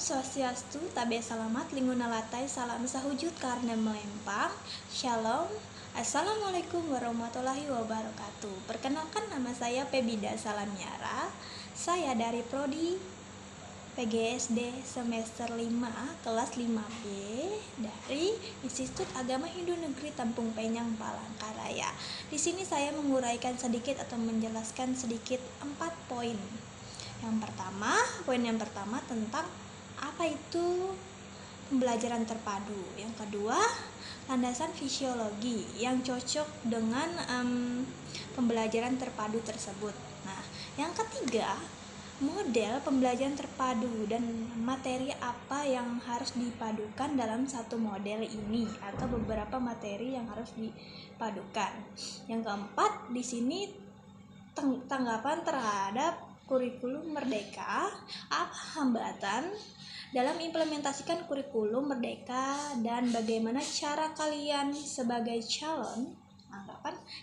Swastiastu, tabe salamat, linguna latai, salam sahujud karena melempang. Shalom, Assalamualaikum warahmatullahi wabarakatuh. Perkenalkan, nama saya Pebida Salamiara. Saya dari Prodi PGSD semester 5 kelas 5B dari Institut Agama Hindu Negeri Tampung Penyang, Palangkaraya. Di sini saya menguraikan sedikit atau menjelaskan sedikit 4 poin. Poin yang pertama tentang apa itu pembelajaran terpadu. Yang kedua, landasan fisiologi yang cocok dengan pembelajaran terpadu tersebut. Nah, yang ketiga, model pembelajaran terpadu dan materi apa yang harus dipadukan dalam satu model ini atau beberapa materi yang harus dipadukan. Yang keempat, di sini tanggapan terhadap kurikulum merdeka, apa hambatan dalam implementasikan kurikulum merdeka dan bagaimana cara kalian sebagai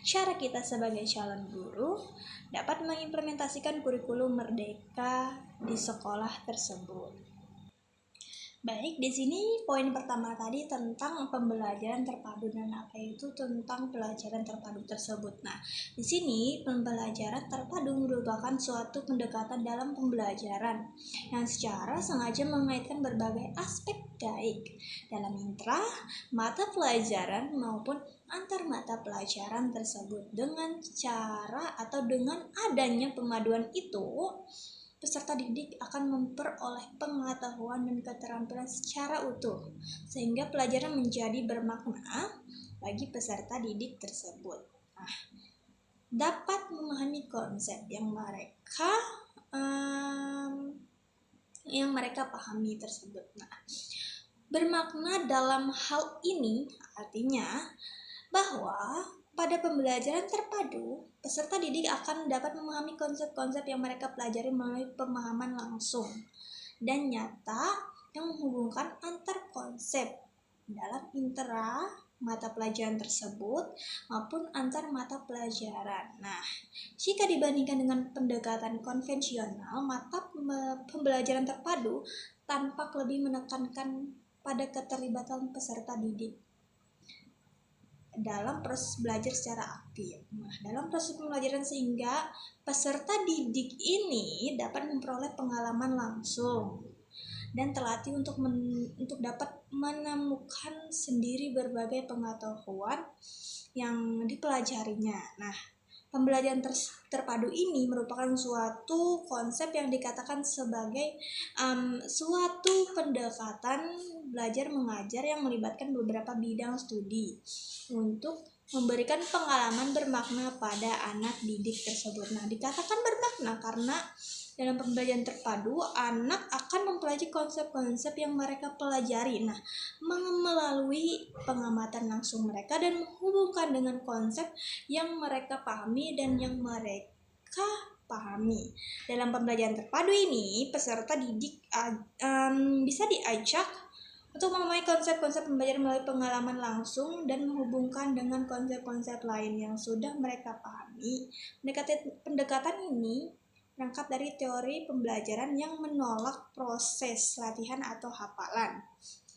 cara kita sebagai calon guru dapat mengimplementasikan kurikulum merdeka di sekolah tersebut. Baik, di sini poin pertama tadi tentang pembelajaran terpadu dan apa itu tentang pelajaran terpadu tersebut. Nah, di sini pembelajaran terpadu merupakan suatu pendekatan dalam pembelajaran yang secara sengaja mengaitkan berbagai aspek baik dalam intra mata pelajaran maupun antar mata pelajaran tersebut. Dengan cara atau dengan adanya pemaduan itu, peserta didik akan memperoleh pengetahuan dan keterampilan secara utuh, sehingga pelajaran menjadi bermakna bagi peserta didik tersebut. Nah, dapat memahami konsep yang mereka pahami tersebut. Nah, bermakna dalam hal ini artinya bahwa pada pembelajaran terpadu, peserta didik akan dapat memahami konsep-konsep yang mereka pelajari melalui pemahaman langsung dan nyata yang menghubungkan antar konsep dalam intra mata pelajaran tersebut maupun antar mata pelajaran. Nah, jika dibandingkan dengan pendekatan konvensional, mata pembelajaran terpadu tampak lebih menekankan pada keterlibatan peserta didik dalam proses belajar secara aktif. Nah, dalam proses pembelajaran sehingga peserta didik ini dapat memperoleh pengalaman langsung dan terlatih untuk dapat menemukan sendiri berbagai pengetahuan yang dipelajarinya. Nah, pembelajaran terpadu ini merupakan suatu konsep yang dikatakan sebagai suatu pendekatan belajar mengajar yang melibatkan beberapa bidang studi untuk memberikan pengalaman bermakna pada anak didik tersebut. Nah, dikatakan bermakna karena dalam pembelajaran terpadu, anak akan mempelajari konsep-konsep yang mereka pelajari. Nah, melalui pengamatan langsung mereka dan menghubungkan dengan konsep yang mereka pahami dan yang mereka pahami. Dalam pembelajaran terpadu ini, peserta didik bisa diajak untuk memahami konsep-konsep pembelajaran melalui pengalaman langsung dan menghubungkan dengan konsep-konsep lain yang sudah mereka pahami. Pendekatan ini berangkat dari teori pembelajaran yang menolak proses latihan atau hafalan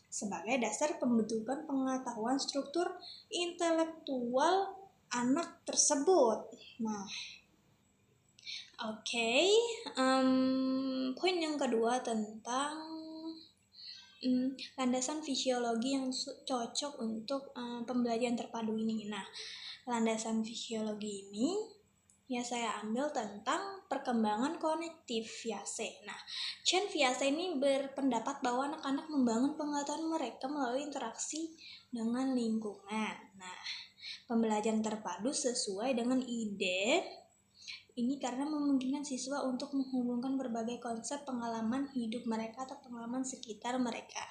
sebagai dasar pembentukan pengetahuan struktur intelektual anak tersebut. Nah, poin yang kedua tentang landasan fisiologi yang cocok untuk pembelajaran terpadu ini. Nah, landasan fisiologi ini saya ambil tentang perkembangan kognitif Viase. Nah, Chen Viase ini berpendapat bahwa anak-anak membangun pengetahuan mereka melalui interaksi dengan lingkungan. Nah, pembelajaran terpadu sesuai dengan ide ini karena memungkinkan siswa untuk menghubungkan berbagai konsep pengalaman hidup mereka atau pengalaman sekitar mereka.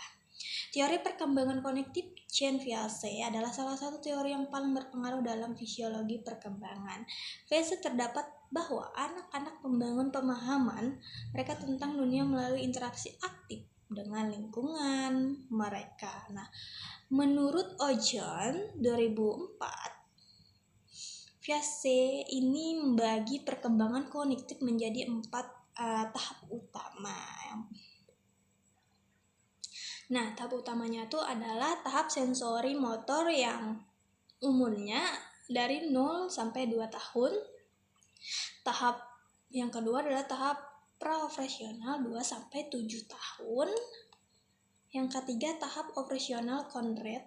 Teori perkembangan kognitif Chen Viase adalah salah satu teori yang paling berpengaruh dalam fisiologi perkembangan. Viase terdapat bahwa anak-anak membangun pemahaman mereka tentang dunia melalui interaksi aktif dengan lingkungan mereka. Nah, menurut Ojon 2004, Viase ini membagi perkembangan kognitif menjadi 4 tahap utama. Nah, tahap utamanya itu adalah tahap sensori motor yang umurnya dari 0 sampai 2 tahun. Tahap yang kedua adalah tahap praoperasional 2 sampai 7 tahun. Yang ketiga tahap operasional Conrad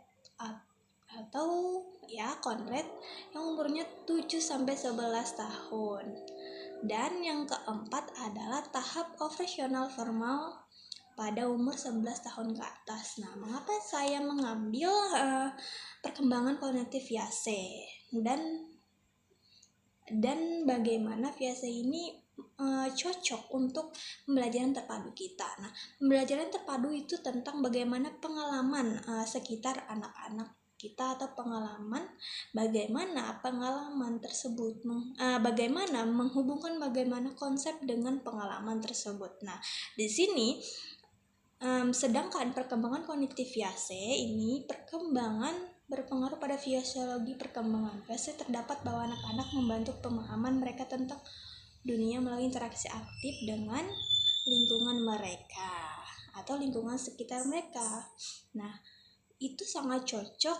atau Conrad yang umurnya 7 sampai 11 tahun. Dan yang keempat adalah tahap operasional formal pada umur 11 tahun ke atas. Nah, mengapa saya mengambil perkembangan kognitif Piaget dan bagaimana Piaget ini cocok untuk pembelajaran terpadu kita. Nah, pembelajaran terpadu itu tentang bagaimana pengalaman sekitar anak-anak kita atau bagaimana pengalaman tersebut, bagaimana menghubungkan bagaimana konsep dengan pengalaman tersebut. Nah, di sini sedangkan perkembangan kognitif Piaget ini berpengaruh pada fisiologi perkembangan. Piaget terdapat bahwa anak-anak membantu pemahaman mereka tentang dunia melalui interaksi aktif dengan lingkungan mereka atau lingkungan sekitar mereka. Nah, itu sangat cocok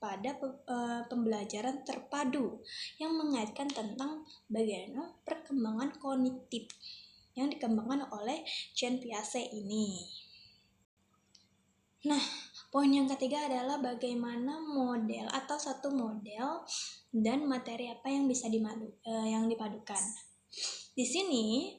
pada pembelajaran terpadu yang mengaitkan tentang bagaimana perkembangan kognitif yang dikembangkan oleh Jean Piaget ini. Nah, poin yang ketiga adalah bagaimana model atau satu model dan materi apa yang bisa yang dipadukan. Di sini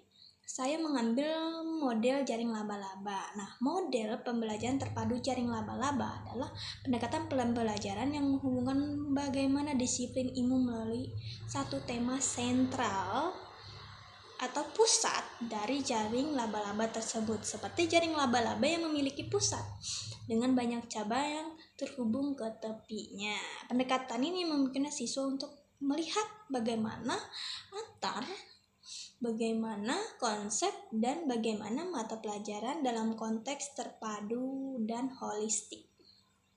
saya mengambil model jaring laba-laba. Nah, model pembelajaran terpadu jaring laba-laba adalah pendekatan pembelajaran yang menghubungkan bagaimana disiplin ilmu melalui satu tema sentral atau pusat dari jaring laba-laba tersebut, seperti jaring laba-laba yang memiliki pusat dengan banyak cabang yang terhubung ke tepinya. Pendekatan ini memungkinkan siswa untuk melihat bagaimana konsep dan bagaimana mata pelajaran dalam konteks terpadu dan holistik.